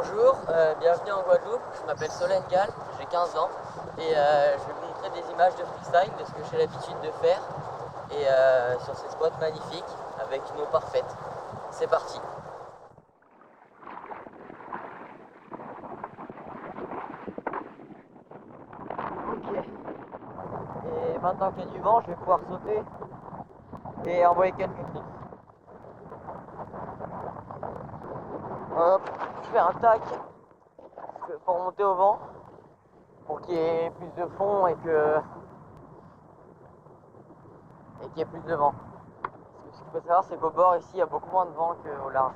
Bonjour, bienvenue en Guadeloupe, je m'appelle Solène Gall, j'ai 15 ans et je vais vous montrer des images de freestyle de ce que j'ai l'habitude de faire et sur ces spots magnifiques avec une eau parfaite. C'est parti. Ok. Et maintenant qu'il y a du vent, je vais pouvoir sauter et envoyer quelques clics. Hop, je fais un tac pour monter au vent pour qu'il y ait plus de fond et qu'il y ait plus de vent. Ce qu'il faut savoir, c'est qu'au bord ici il y a beaucoup moins de vent qu'au large.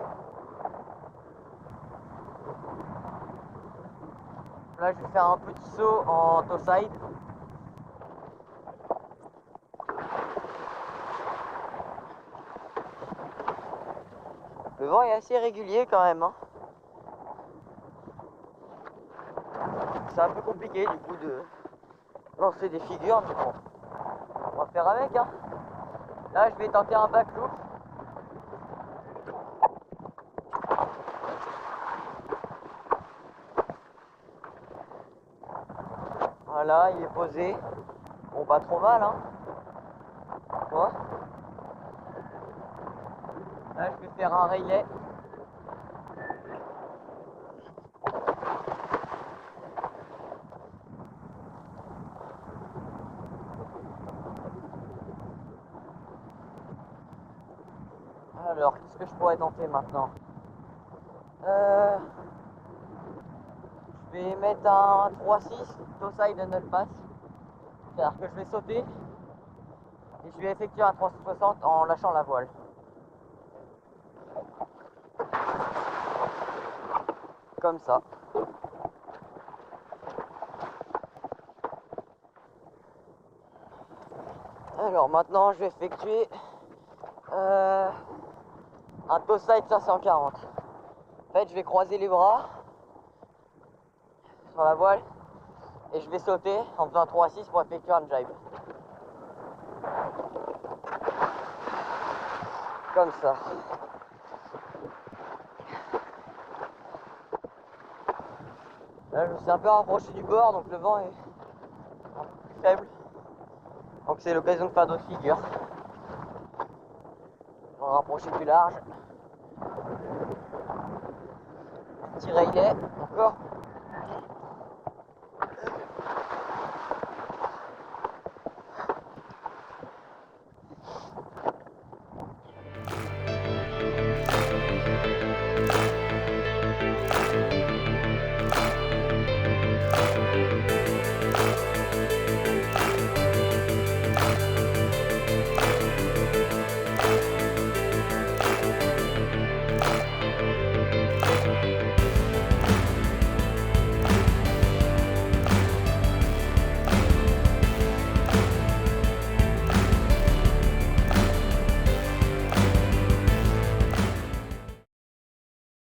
Là je vais faire un petit saut en toe side. Le vent est assez régulier quand même, hein. C'est un peu compliqué du coup de lancer des figures, mais bon, on va faire avec, hein. Là je vais tenter un backloop. Voilà, il est posé. Bon, pas trop mal, hein. Quoi. Là je vais faire un relais. Alors, qu'est-ce que je pourrais tenter maintenant? Je vais mettre un 3-6, toe side and pass. C'est-à-dire que je vais sauter et je vais effectuer un 360 en lâchant la voile. Comme ça. Alors maintenant je vais effectuer un toe side 540. En fait je vais croiser les bras sur la voile et je vais sauter en faisant un 3-6 pour effectuer un jibe. Comme ça. Là je me suis un peu rapproché du bord donc le vent est un peu plus faible. Donc c'est l'occasion de faire d'autres figures. On va rapprocher du large. Petit relais, encore.